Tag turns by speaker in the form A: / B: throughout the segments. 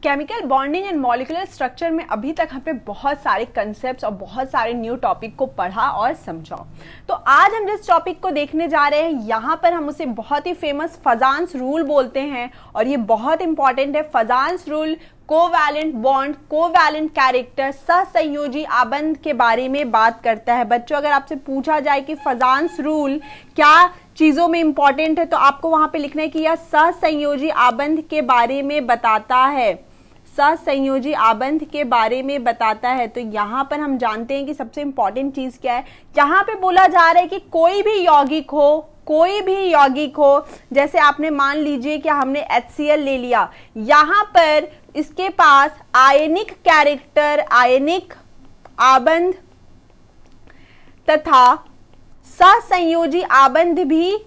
A: Chemical bonding and molecular structure में अभी तक हमने बहुत सारे कंसेप्ट्स और बहुत सारे न्यू टॉपिक को पढ़ा और समझा। तो आज हम जिस टॉपिक को देखने जा रहे हैं यहाँ पर हम उसे बहुत ही फेमस फजान्स रूल बोलते हैं और ये बहुत इंपॉर्टेंट है। Fajans rule covalent bond, covalent character, सहसंयोजी आबंध के बारे में बात करता है। बच्चों, अगर आपसे पूछा जाए कि फजान्स रूल क्या चीजों में इंपॉर्टेंट है तो आपको वहां पे लिखना है कि यह सहसंयोजी आबंध के बारे में बताता है, सहसंयोजी आबंध के बारे में बताता है। तो यहाँ पर हम जानते हैं कि सबसे इंपॉर्टेंट चीज क्या है। यहाँ पे बोला जा रहा है कि कोई भी यौगिक हो, जैसे आपने मान लीजिए कि हमने HCl ले लिया, यहाँ पर इसके पास आयनिक कैरेक्टर, आयनिक आबंध तथा सहसंयोजी आबंध भी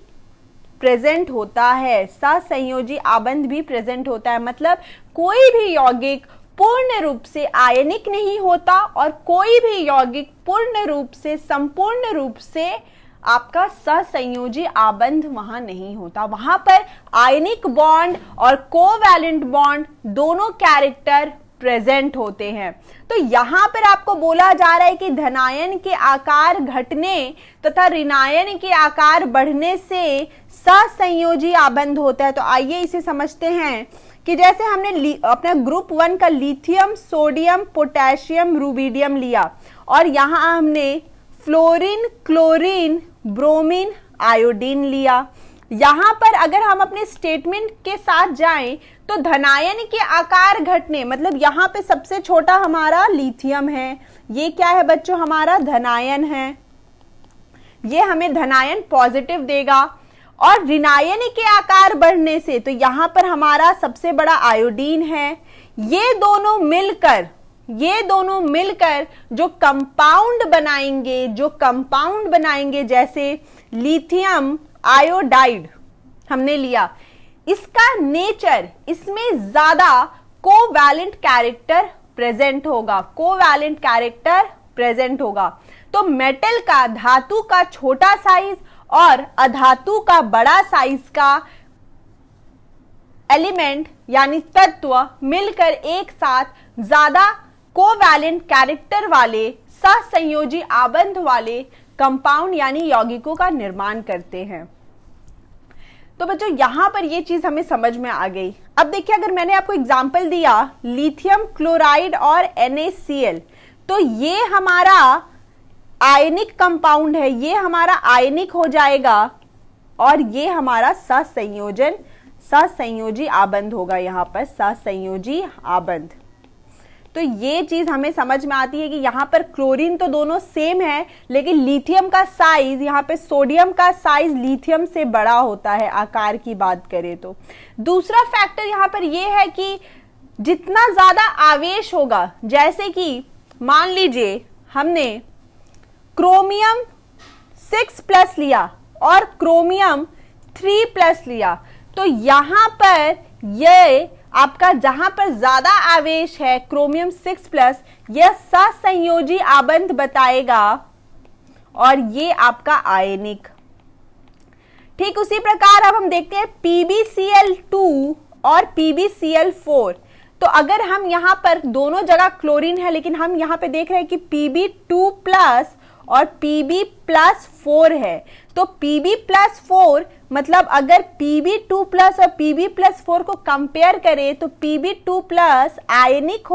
A: प्रेजेंट होता है। सहसंयोजी आबंध भी प्रेजेंट होता है, मतलब कोई भी यौगिक पूर्ण रूप से आयनिक नहीं होता और कोई भी यौगिक पूर्ण रूप से, संपूर्ण रूप से आपका सहसंयोजी आबंध वहां नहीं होता। वहां पर आयनिक बॉन्ड और कोवैलेंट बॉन्ड दोनों कैरेक्टर प्रेजेंट होते हैं। तो यहां पर आपको बोला जा रहा है कि धनायन के आकार घटने तथा ऋणायन के आकार बढ़ने से सहसंयोजी आबंध होता है। तो आइए इसे समझते हैं कि जैसे हमने अपना ग्रुप 1 का लिथियम, सोडियम, पोटेशियम, रुबिडियम लिया और यहां हमने फ्लोरीन, क्लोरीन, ब्रोमीन, आयोडीन लिया। यहां पर अगर हम अपने स्टेटमेंट के साथ जाएं तो धनायन के आकार घटने, मतलब यहां पे सबसे छोटा हमारा लिथियम है, ये क्या है बच्चों, हमारा धनायन है, ये हमें धनायन पॉजिटिव देगा। और ऋणायन के आकार बढ़ने से तो यहां पर हमारा सबसे बड़ा आयोडीन है। ये दोनों मिलकर जो कंपाउंड बनाएंगे, जैसे लिथियम आयोडाइड हमने लिया, इसका नेचर, इसमें ज्यादा कोवैलेंट कैरेक्टर प्रेजेंट होगा। तो मेटल का, धातु का छोटा साइज और अधातु का बड़ा साइज का एलिमेंट यानी तत्व मिलकर एक साथ ज्यादा कोवैलेंट कैरेक्टर वाले, सहसंयोजी आबंध वाले कंपाउंड यानी यौगिकों का निर्माण करते हैं। तो बच्चों यहां पर ये चीज हमें समझ में आ गई। अब देखिए, अगर मैंने आपको एग्जांपल दिया लिथियम क्लोराइड और NaCl, तो ये हमारा आयनिक कंपाउंड है, ये हमारा आयनिक हो जाएगा और ये हमारा सहसंयोजी आबंध होगा। यहां पर सहसंयोजी आबंध। तो ये चीज हमें समझ में आती है कि यहाँ पर क्लोरीन तो दोनों सेम है, लेकिन लिथियम का साइज, यहाँ पे सोडियम का साइज लिथियम से बड़ा होता है आकार की बात करें तो। दूसरा फैक्टर यहाँ पर ये है कि जितना ज्यादा आवेश होगा, जैसे कि मान लीजिए हमने क्रोमियम 6+ लिया और क्रोमियम 3+ लिया, तो यहां पर ये आपका जहां पर ज्यादा आवेश है क्रोमियम 6+, यह सहसंयोजी आबंध बताएगा और ये आपका आयनिक। ठीक उसी प्रकार अब हम देखते हैं PbCl2 और PbCl4। तो अगर हम यहां पर दोनों जगह क्लोरीन है, लेकिन हम यहां पे देख रहे हैं कि Pb2+ और Pb+4 है। तो Pb+4 मतलब अगर Pb2+ और Pb+4 को कंपेयर करें तो Pb2+ आयनिक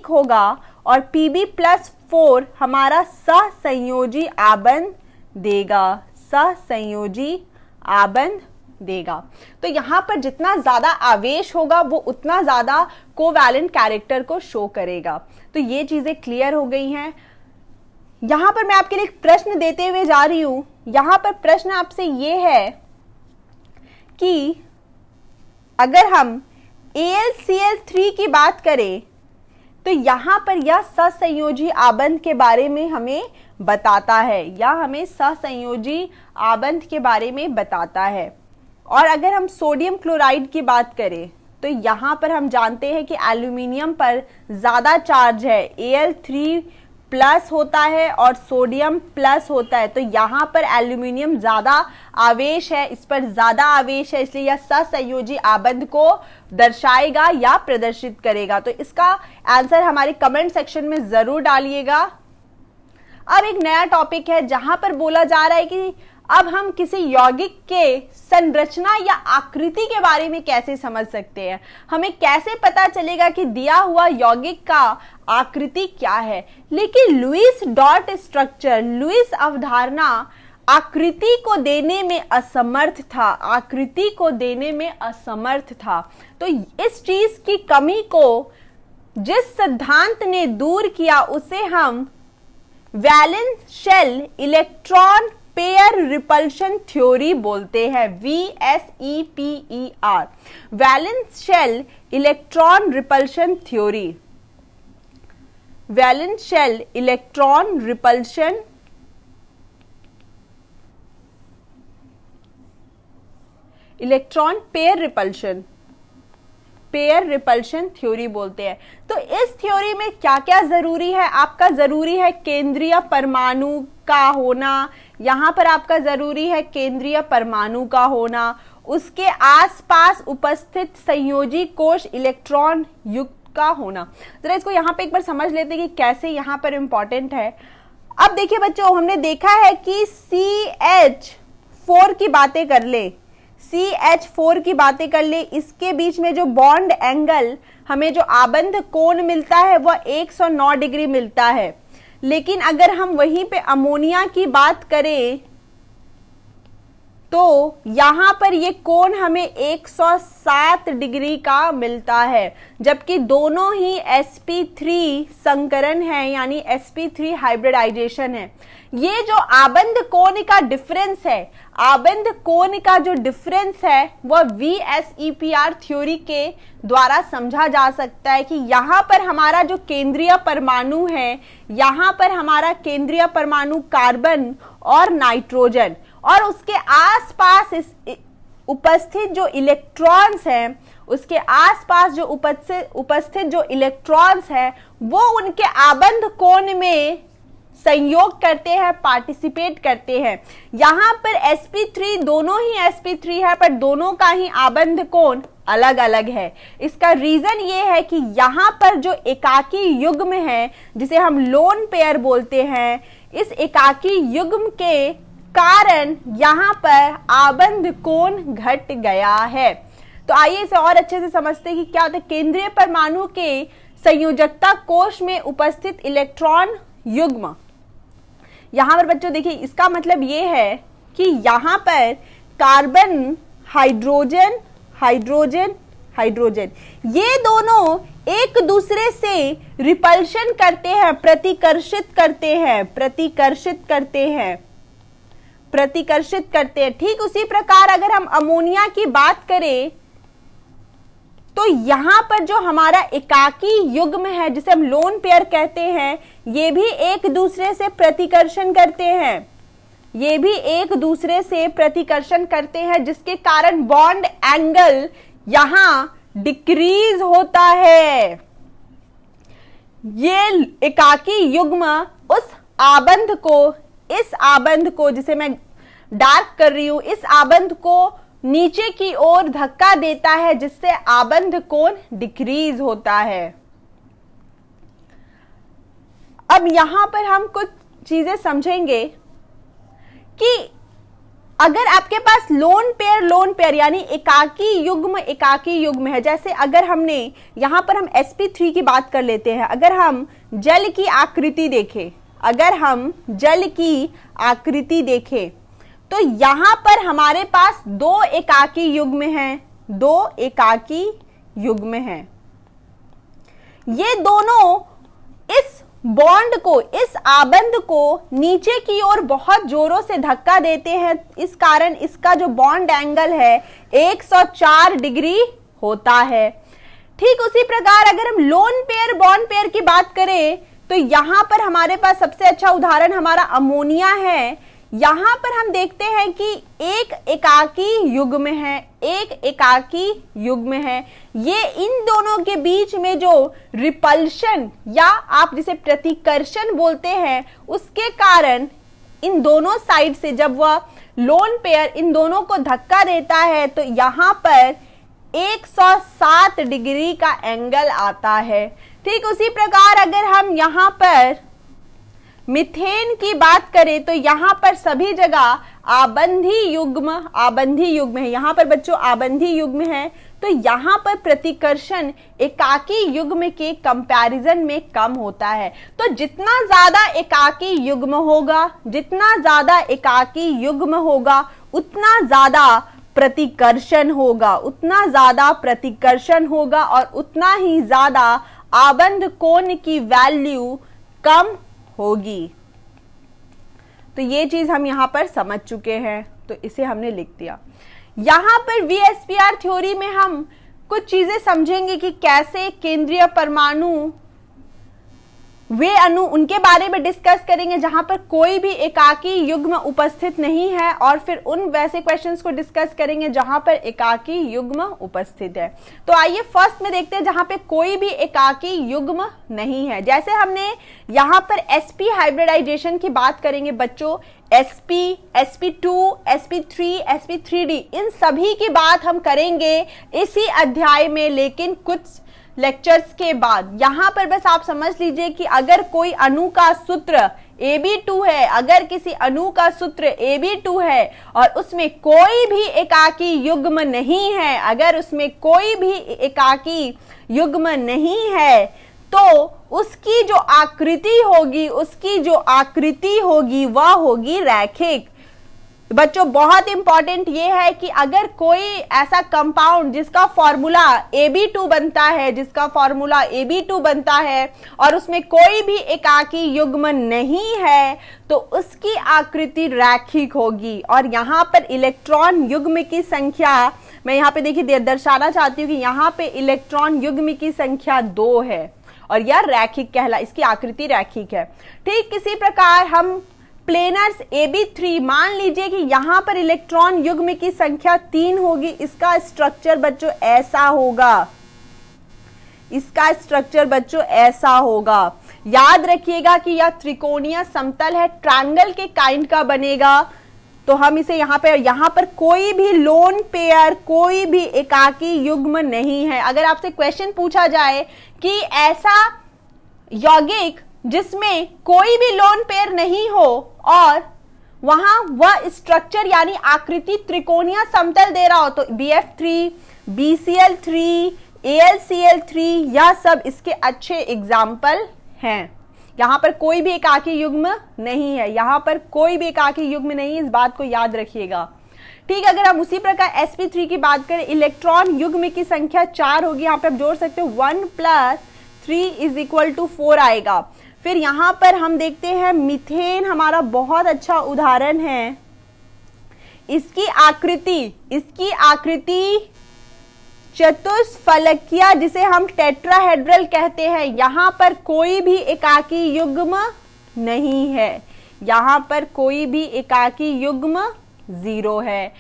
A: होगा और Pb+4 हमारा सहसंयोजी आबंध देगा। तो यहां पर जितना ज्यादा आवेश होगा वो उतना ज्यादा कोवैलेंट कैरेक्टर को शो करेगा। तो ये चीजें क्लियर हो गई हैं। यहां पर मैं आपके लिए एक प्रश्न देते हुए जा रही हूं। यहां पर प्रश्न आपसे ये है कि अगर हम AlCl3 की बात करें तो यहां पर यह सहसंयोजी आबंध के बारे में हमें बताता है, या हमें सहसंयोजी आबंध के बारे में बताता है। और अगर हम सोडियम क्लोराइड की बात करें तो यहां पर हम जानते हैं कि एल्यूमिनियम पर ज्यादा चार्ज है, Al3 प्लस होता है और सोडियम प्लस होता है, तो यहाँ पर एल्यूमिनियम ज्यादा आवेश है, इस पर ज्यादा आवेश है, इसलिए यह सहसंयोजी आबंध को दर्शाएगा या प्रदर्शित करेगा। तो इसका आंसर हमारे कमेंट सेक्शन में जरूर डालिएगा। अब एक नया टॉपिक है जहां पर बोला जा रहा है कि अब हम किसी यौगिक के संरचना या आकृति के बारे में कैसे समझ सकते हैं, हमें कैसे पता चलेगा कि दिया हुआ यौगिक का आकृति क्या है। लेकिन लुईस डॉट स्ट्रक्चर, लुईस अवधारणा आकृति को देने में असमर्थ था, आकृति को देने में असमर्थ था। तो इस चीज की कमी को जिस सिद्धांत ने दूर किया उसे हम valence shell electron pair repulsion theory बोलते हैं, VSEPER, valence shell electron repulsion theory, valence shell electron repulsion electron pair repulsion theory बोलते हैं। तो इस थ्योरी में क्या क्या जरूरी है, आपका जरूरी है केंद्रीय परमाणु का होना, यहां पर आपका जरूरी है केंद्रीय परमाणु का होना, उसके आसपास उपस्थित संयोजी कोश इलेक्ट्रॉन युक्त का होना। जरा इसको यहां पे एक बार समझ लेते हैं कि कैसे यहां पर इंपॉर्टेंट है। अब देखिए बच्चों, हमने देखा है कि CH4 की बातें कर ले, CH4 की बातें कर ले, इसके बीच में जो बॉन्ड एंगल हमें जो आबंध कोण मिलता है वह 109 डिग्री मिलता है। लेकिन अगर हम वहीं पे अमोनिया की बात करें तो यहां पर ये कोण हमें 107 डिग्री का मिलता है, जबकि दोनों ही sp3 संकरण है, यानी sp3 हाइब्रिडाइजेशन है। ये जो आबंध कोण का डिफरेंस है, आबंध कोण का जो डिफरेंस है वह VSEPR थ्योरी के द्वारा समझा जा सकता है कि यहां पर हमारा जो केंद्रीय परमाणु है, यहां पर हमारा केंद्रीय परमाणु कार्बन और नाइट्रोजन, और उसके आसपास उपस्थित जो इलेक्ट्रॉन्स हैं, उसके आसपास जो उपस्थित जो इलेक्ट्रॉन्स हैं वो उनके आबंध कोण में संयोग करते हैं, पार्टिसिपेट करते हैं। यहां पर sp3, दोनों ही sp3 है, पर दोनों का ही आबंध कोण अलग अलग है। इसका रीजन ये है कि यहां पर जो एकाकी युग्म है, जिसे हम लोन पेयर बोलते हैं, इस एकाकी युग्म के कारण यहां पर आबंध कोण घट गया है। तो आइए इसे और अच्छे से समझते हैं कि क्या होता है। केंद्रीय परमाणु के संयोजकता कोश में उपस्थित इलेक्ट्रॉन युग्म, यहां पर बच्चों देखिए, इसका मतलब ये है कि यहां पर कार्बन, हाइड्रोजन, हाइड्रोजन, हाइड्रोजन, ये दोनों एक दूसरे से रिपल्शन करते हैं, प्रतिकर्षित करते हैं, प्रतिकर्षित करते हैं, प्रतिकर्षित करते हैं। ठीक उसी प्रकार अगर हम अमोनिया की बात करें तो यहां पर जो हमारा एकाकी युग्म है, जिसे हम लोन पेयर कहते हैं, ये भी एक दूसरे से प्रतिकर्षण करते हैं, ये भी एक दूसरे से प्रतिकर्षण करते हैं, जिसके कारण बॉन्ड एंगल यहां डिक्रीज होता है। ये एकाकी युग्म उस आबंध को, इस आबंध को, जिसे मैं डार्क कर रही हूं, इस आबंध को नीचे की ओर धक्का देता है, जिससे आबंध कोण डिक्रीज होता है। अब यहां पर हम कुछ चीजें समझेंगे कि अगर आपके पास लोन पेयर यानी एकाकी युग्म है, जैसे अगर हमने यहां पर हम sp3 की बात कर लेते हैं, अगर हम जल की आकृति देखें, अगर हम जल की आकृति देखें तो यहां पर हमारे पास दो एकाकी युग्म हैं, दो एकाकी युग्म हैं। ये दोनों इस बॉन्ड को, इस आबंध को नीचे की ओर बहुत जोरों से धक्का देते हैं, इस कारण इसका जो बॉन्ड एंगल है 104 डिग्री होता है। ठीक उसी प्रकार अगर हम लोन पेयर, बॉन्ड पेयर की बात करें तो यहां पर हमारे पास सबसे अच्छा उदाहरण हमारा अमोनिया है। यहां पर हम देखते हैं कि एक एकाकी युग्म है, एक एकाकी युग्म है। ये इन दोनों के बीच में जो रिपल्शन या आप जिसे प्रतिकर्षण बोलते हैं, उसके कारण इन दोनों साइड से जब वह लोन पेयर इन दोनों को धक्का देता है तो यहां पर 107 डिग्री का एंगल आता है। ठीक उसी प्रकार अगर हम यहां पर मीथेन की बात करें तो यहां पर सभी जगह आबंधी युग्म है। यहां पर बच्चों आबंधी युग्म है, तो यहां पर प्रतिकर्षण एकाकी युग्म के कंपैरिजन में कम होता है। तो जितना ज्यादा एकाकी युग्म होगा, जितना ज्यादा एकाकी युग्म होगा, उतना ज्यादा प्रतिकर्षण होगा, उतना ज्यादा प्रतिकर्षण होगा और उतना ही ज्यादा आबंध कोण की वैल्यू कम होगी। तो ये चीज हम यहां पर समझ चुके हैं, तो इसे हमने लिख दिया। यहां पर वीएसपीआर थ्योरी में हम कुछ चीजें समझेंगे कि कैसे केंद्रीय परमाणु वे अणु उनके बारे में डिस्कस करेंगे जहां पर कोई भी एकाकी युग्म उपस्थित नहीं है, और फिर उन वैसे क्वेश्चंस को डिस्कस करेंगे जहां पर एकाकी युग्म उपस्थित है। तो आइए फर्स्ट में देखते हैं जहां पे कोई भी एकाकी युग्म नहीं है। जैसे हमने यहां पर sp हाइब्रिडाइजेशन की बात करेंगे बच्चों, sp, sp2, sp3, sp3d इन सभी की बात हम करेंगे इसी अध्याय में, लेकिन कुछ लेक्चर्स के बाद। यहां पर बस आप समझ लीजिए कि अगर कोई अणु का सूत्र Ab2 है, अगर किसी अणु का सूत्र Ab2 है और उसमें कोई भी एकाकी युग्म नहीं है, अगर उसमें कोई भी एकाकी युग्म नहीं है, तो उसकी जो आकृति होगी वह होगी रैखिक। बच्चों बहुत इंपॉर्टेंट ये है कि अगर कोई ऐसा कंपाउंड जिसका फॉर्मूला Ab2 बनता है और उसमें कोई भी एकाकी युग्म नहीं है, तो उसकी आकृति रैखिक होगी। और यहाँ पर इलेक्ट्रॉन युग्म की संख्या मैं यहाँ पे देखिए दर्शाना चाहती हूँ कि यहाँ पे इलेक्ट्रॉन युग्म की संख्या 2 है और यह रैखिक इसकी आकृति रैखिक है। ठीक इसी प्रकार हम प्लेनर्स Ab3 मान लीजिए कि यहां पर इलेक्ट्रॉन युग्म की संख्या 3 होगी। इसका स्ट्रक्चर बच्चों ऐसा होगा, याद रखिएगा कि यह त्रिकोणीय समतल है, ट्रायंगल के काइंड का बनेगा। तो हम इसे यहां पर कोई भी लोन पेयर, कोई भी एकाकी युग्म नहीं है। अगर आपसे क्वेश्चन पूछा जाए कि ऐसा यौगिक जिसमें कोई भी लोन पेयर नहीं हो और वहां वह स्ट्रक्चर यानी आकृति त्रिकोणीय समतल दे रहा हो, तो BF3, BCl3, AlCl3 यह सब इसके अच्छे एग्जाम्पल हैं। यहां पर कोई भी एकाकी युग्म नहीं है, यहां पर कोई भी एकाकी युग्म नहीं है, इस बात को याद रखिएगा। ठीक, अगर हम उसी प्रकार sp3 की बात करें, इलेक्ट्रॉन युग्म की संख्या 4 होगी। यहां पे आप जोड़ सकते हो 1 + 3 = 4 आएगा। फिर यहां पर हम देखते हैं मीथेन हमारा बहुत अच्छा उदाहरण है। इसकी आकृति चतुष्फलकीय जिसे हम टेट्राहेड्रल कहते हैं। यहां पर कोई भी एकाकी युग्म नहीं है, यहां पर कोई भी एकाकी युग्म 0 है।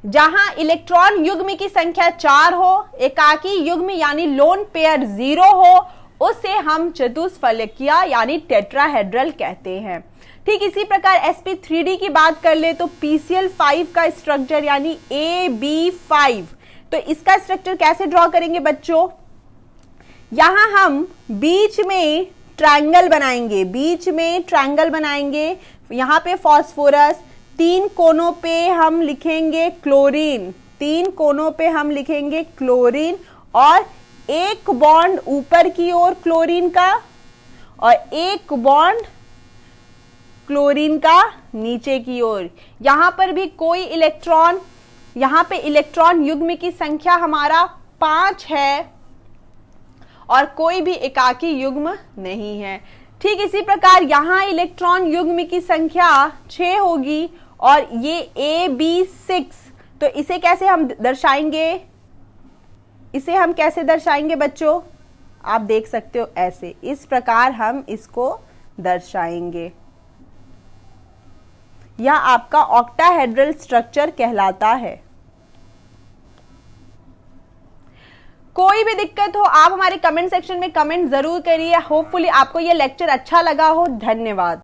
A: जहां इलेक्ट्रॉन युग्म की संख्या 4 हो, एकाकी युग्म यानी लोन पेयर 0 हो, उसे हम चतुष्फलकीय यानी टेट्राहेड्रल कहते हैं। ठीक इसी प्रकार sp3d की बात कर ले तो PCl5 का स्ट्रक्चर यानी AB5, तो इसका स्ट्रक्चर कैसे ड्रॉ करेंगे बच्चों? यहां हम बीच में ट्रायंगल बनाएंगे, यहां पे फास्फोरस, 3 कोनों पे हम लिखेंगे क्लोरीन, और एक बॉन्ड ऊपर की ओर क्लोरीन का और एक बॉन्ड क्लोरीन का नीचे की ओर। यहां पर भी कोई इलेक्ट्रॉन, यहां पे इलेक्ट्रॉन युग्म की संख्या हमारा 5 है और कोई भी एकाकी युग्म नहीं है। ठीक इसी प्रकार यहां इलेक्ट्रॉन युग्म की संख्या 6 होगी और ये AB6, तो इसे कैसे हम दर्शाएंगे? बच्चों? आप देख सकते हो ऐसे, इस प्रकार हम इसको दर्शाएंगे। यह आपका ऑक्टाहेड्रल स्ट्रक्चर कहलाता है। कोई भी दिक्कत हो आप हमारे कमेंट सेक्शन में कमेंट जरूर करिए। होपफुली आपको यह लेक्चर अच्छा लगा हो। धन्यवाद।